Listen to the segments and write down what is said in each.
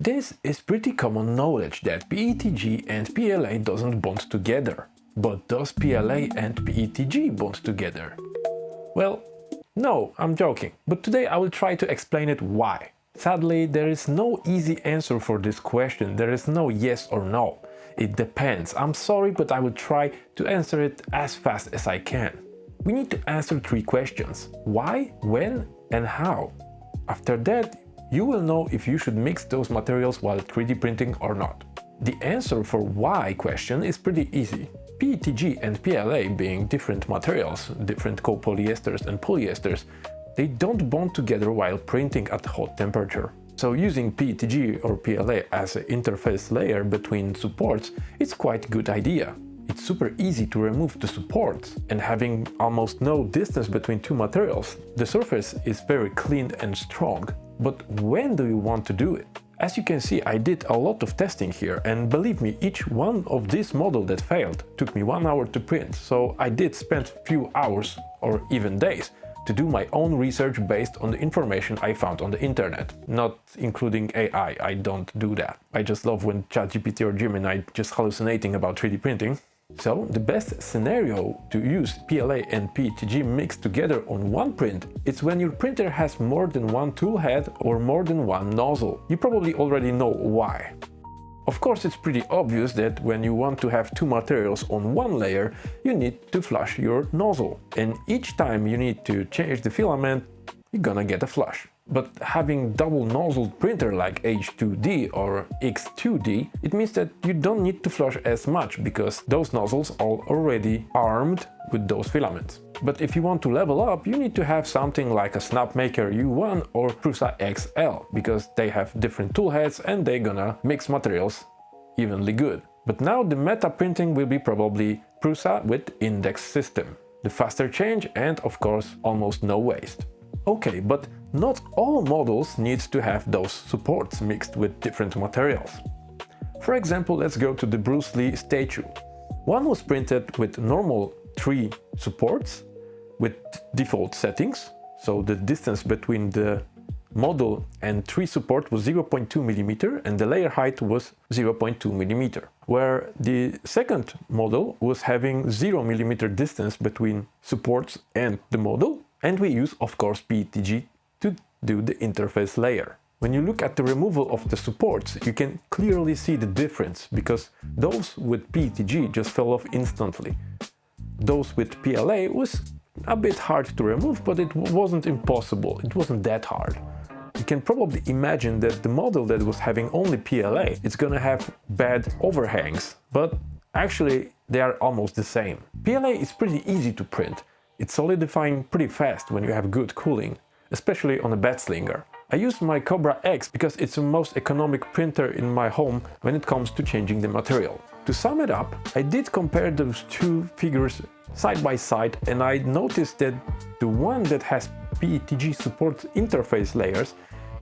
This is pretty common knowledge that PET-G and PLA doesn't bond together. But does PLA and PET-G bond together? Well, no, I'm joking. But today I will try to explain it why. Sadly, there is no easy answer for this question. There is no yes or no. It depends. I'm sorry, but I will try to answer it as fast as I can. We need to answer 3 questions. Why, when, and how. After that, you will know if you should mix those materials while 3D printing or not. The answer for why question is pretty easy. PET-G and PLA being different materials, different copolyesters and polyesters, they don't bond together while printing at hot temperature. So using PET-G or PLA as an interface layer between supports is quite a good idea. It's super easy to remove the supports, and having almost no distance between 2 materials, the surface is very clean and strong. But when do you want to do it? As you can see, I did a lot of testing here, and believe me, each one of this model that failed took me 1 hour to print, so I did spend few hours or even days to do my own research based on the information I found on the internet, not including AI. I don't do that. I just love when ChatGPT or Gemini just hallucinating about 3D printing. So the best scenario to use PLA and PET-G mixed together on one print is when your printer has more than one tool head or more than one nozzle. You probably already know why. Of course, it's pretty obvious that when you want to have 2 materials on one layer, you need to flush your nozzle. And each time you need to change the filament, you're gonna get a flush. But having double nozzled printer like H2D or X2D, it means that you don't need to flush as much because those nozzles are already armed with those filaments. But if you want to level up, you need to have something like a Snapmaker U1 or Prusa XL, because they have different tool heads and they're gonna mix materials evenly good. But now the meta printing will be probably Prusa with index system. The faster change and of course almost no waste. Okay, but not all models need to have those supports mixed with different materials. For example, let's go to the Bruce Lee statue. One was printed with normal 3 supports with default settings, so the distance between the model and 3 support was 0.2 mm and the layer height was 0.2 mm, where the second model was having 0 mm distance between supports and the model, and we use, of course, PET-G to do the interface layer. When you look at the removal of the supports, you can clearly see the difference, because those with PET-G just fell off instantly. Those with PLA was a bit hard to remove, but it wasn't impossible, it wasn't that hard. You can probably imagine that the model that was having only PLA is gonna have bad overhangs, but actually they are almost the same. PLA is pretty easy to print. It's solidifying pretty fast when you have good cooling, especially on a bed slinger. I use my kobrax because it's the most economic printer in my home when it comes to changing the material. To sum it up, I did compare those 2 figures side by side, and I noticed that the one that has PET-G support interface layers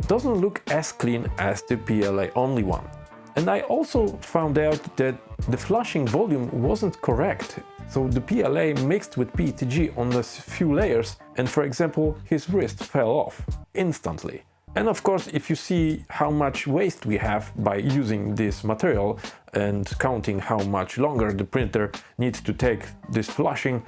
doesn't look as clean as the PLA only one. And I also found out that the flushing volume wasn't correct. So the PLA mixed with PET-G on a few layers, and for example, his wrist fell off instantly. And of course, if you see how much waste we have by using this material and counting how much longer the printer needs to take this flushing,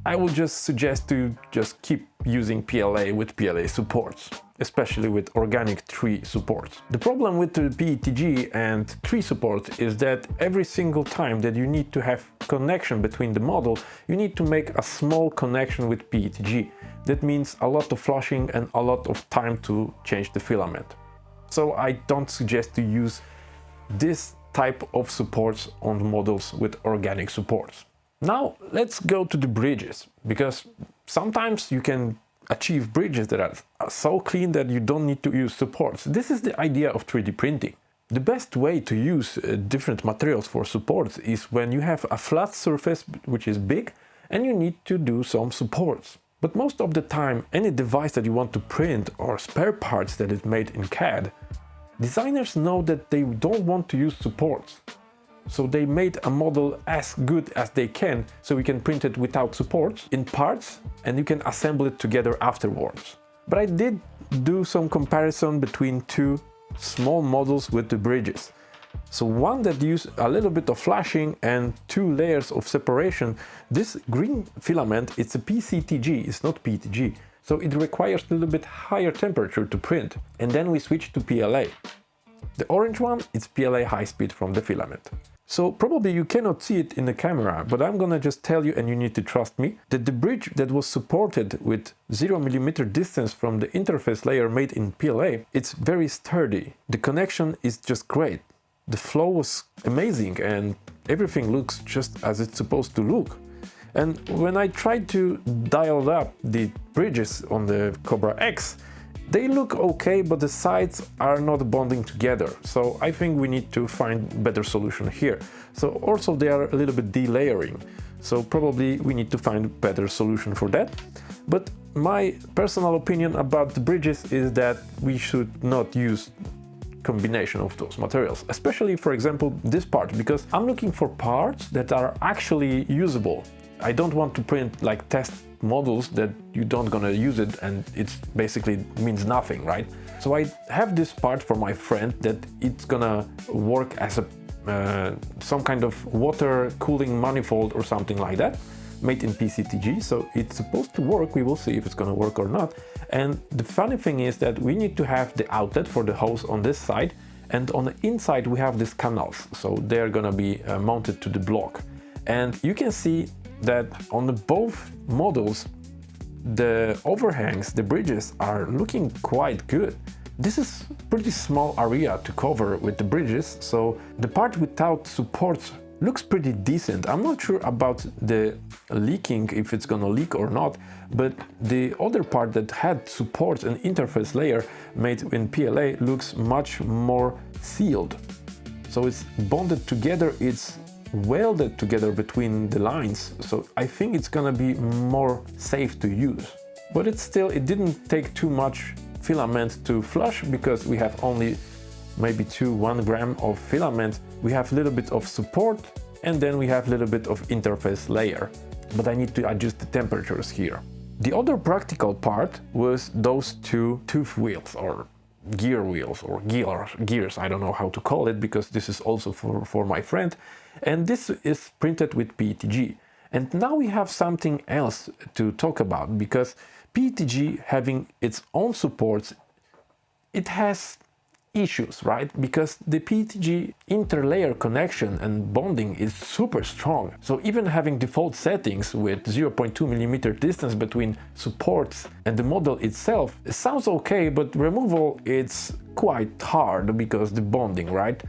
I would just suggest to just keep using PLA with PLA supports, especially with organic 3 supports. The problem with the PET-G and 3 support is that every single time that you need to have connection between the model, you need to make a small connection with PET-G. That means a lot of flushing and a lot of time to change the filament. So I don't suggest to use this type of supports on models with organic supports. Now let's go to the bridges, because sometimes you can achieve bridges that are so clean that you don't need to use supports. This is the idea of 3D printing. The best way to use different materials for supports is when you have a flat surface which is big and you need to do some supports. But most of the time, any device that you want to print or spare parts that is made in CAD, designers know that they don't want to use supports. So they made a model as good as they can, so we can print it without supports in parts and you can assemble it together afterwards. But I did do some comparison between 2 small models with the bridges. So one that use a little bit of flashing and 2 layers of separation. This green filament, it's a PCTG, it's not PET-G. So it requires a little bit higher temperature to print. And then we switch to PLA. The orange one, it's PLA high speed from the filament. So probably you cannot see it in the camera, but I'm gonna just tell you, and you need to trust me, that the bridge that was supported with 0mm distance from the interface layer made in PLA, it's very sturdy. The connection is just great. The flow was amazing and everything looks just as it's supposed to look. And when I tried to dial up the bridges on the kobrax, they look okay, but the sides are not bonding together. So I think we need to find better solution here. So also they are a little bit delayering. So probably we need to find better solution for that. But my personal opinion about the bridges is that we should not use combination of those materials, especially for example this part, because I'm looking for parts that are actually usable. I don't want to print like test models that you don't gonna use it and it's basically means nothing, right? So I have this part for my friend that it's gonna work as a some kind of water cooling manifold or something like that, made in PCTG. So it's supposed to work. We will see if it's gonna work or not. And the funny thing is that we need to have the outlet for the hose on this side, and on the inside we have these canals, so they're gonna be mounted to the block. And you can see that on the both models the overhangs, the bridges, are looking quite good. This is pretty small area to cover with the bridges, so the part without supports looks pretty decent. I'm not sure about the leaking, if it's gonna leak or not, but the other part that had supports and interface layer made in PLA looks much more sealed. So it's bonded together, it's welded together between the lines, so I think it's gonna be more safe to use. But it's still, it didn't take too much filament to flush, because we have only maybe 1 gram of filament. We have a little bit of support, and then we have a little bit of interface layer, but I need to adjust the temperatures here. The other practical part was those 2 tooth wheels, or gear wheels, or gears, I don't know how to call it, because this is also for my friend, and this is printed with PET-G. And now we have something else to talk about, because PET-G having its own supports, it has issues, right? Because the PET-G interlayer connection and bonding is super strong. So even having default settings with 0.2mm distance between supports and the model itself, it sounds okay, but removal it's quite hard because the bonding, right?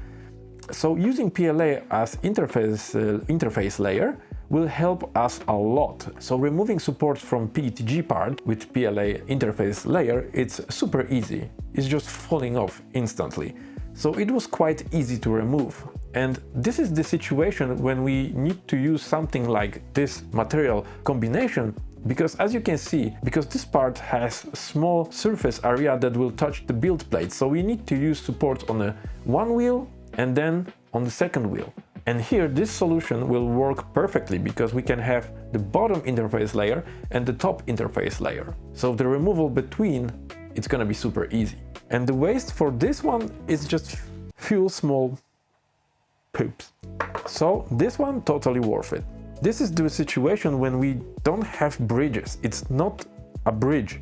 So using PLA as interface layer will help us a lot. So removing support from PET-G part with PLA interface layer, it's super easy. It's just falling off instantly. So it was quite easy to remove. And this is the situation when we need to use something like this material combination, because as you can see, because this part has small surface area that will touch the build plate, so we need to use support on the one wheel and then on the second wheel. And here this solution will work perfectly, because we can have the bottom interface layer and the top interface layer. So the removal between, it's gonna be super easy. And the waste for this one is just few small poops. So this one totally worth it. This is the situation when we don't have bridges. It's not a bridge.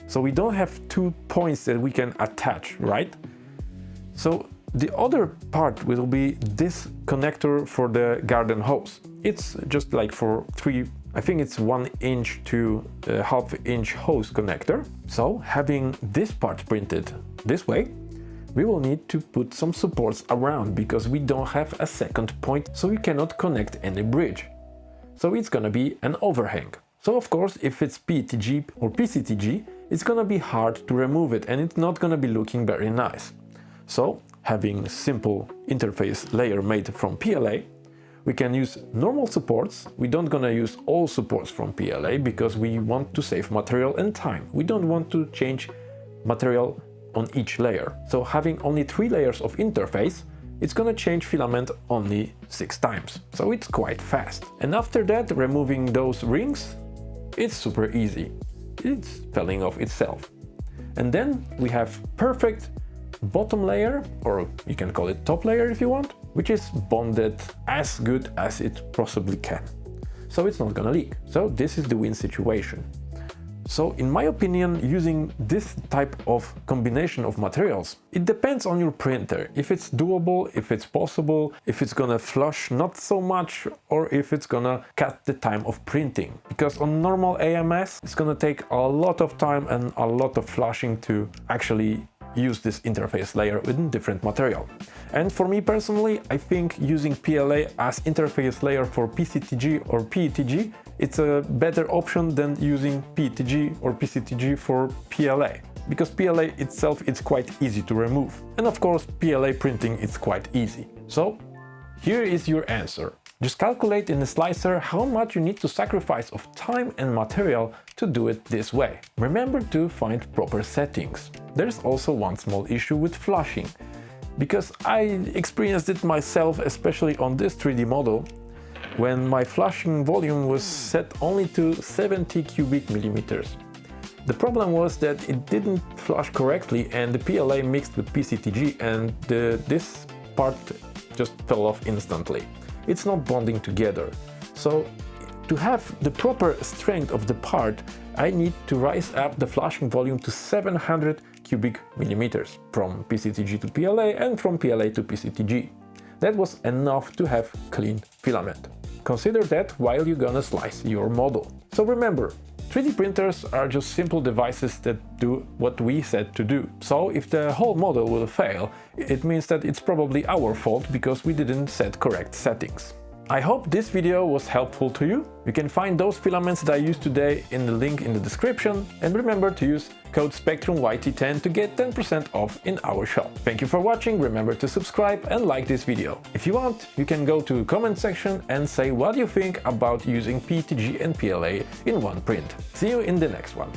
So we don't have 2 points that we can attach, right? So the other part will be this connector for the garden hose. It's just like for 3, I think it's 1 inch to a ½ inch hose connector. So having this part printed this way, we will need to put some supports around, because we don't have a second point, so we cannot connect any bridge. So it's gonna be an overhang. So of course, if it's PET-G or PCTG, it's gonna be hard to remove it, and it's not gonna be looking very nice. So having simple interface layer made from PLA, we can use normal supports. We don't gonna use all supports from PLA, because we want to save material and time. We don't want to change material on each layer. So having only 3 layers of interface, it's gonna change filament only 6 times. So it's quite fast. And after that, removing those rings, it's super easy. It's falling off itself. And then we have perfect bottom layer, or you can call it top layer if you want, which is bonded as good as it possibly can. So it's not gonna leak. So this is the win situation. So in my opinion, using this type of combination of materials, it depends on your printer. If it's doable, if it's possible, if it's gonna flush not so much, or if it's gonna cut the time of printing. Because on normal AMS, it's gonna take a lot of time and a lot of flushing to actually use this interface layer with different material. And for me personally, I think using PLA as interface layer for PCTG or PET-G, it's a better option than using PET-G or PCTG for PLA. Because PLA itself is quite easy to remove. And of course, PLA printing is quite easy. So here is your answer. Just calculate in the slicer how much you need to sacrifice of time and material to do it this way. Remember to find proper settings. There's also one small issue with flushing, because I experienced it myself, especially on this 3D model, when my flushing volume was set only to 70 cubic millimeters. The problem was that it didn't flush correctly and the PLA mixed with PCTG and this part just fell off instantly. It's not bonding together. So to have the proper strength of the part, I need to rise up the flushing volume to 700 cubic millimeters from PCTG to PLA and from PLA to PCTG. That was enough to have clean filament. Consider that while you're gonna slice your model. So remember, 3D printers are just simple devices that do what we said to do. So if the whole model will fail, it means that it's probably our fault because we didn't set correct settings. I hope this video was helpful to you. You can find those filaments that I used today in the link in the description, and remember to use code SPECTRUMYT10 to get 10% off in our shop. Thank you for watching, remember to subscribe and like this video. If you want, you can go to the comment section and say what you think about using PET-G and PLA in one print. See you in the next one.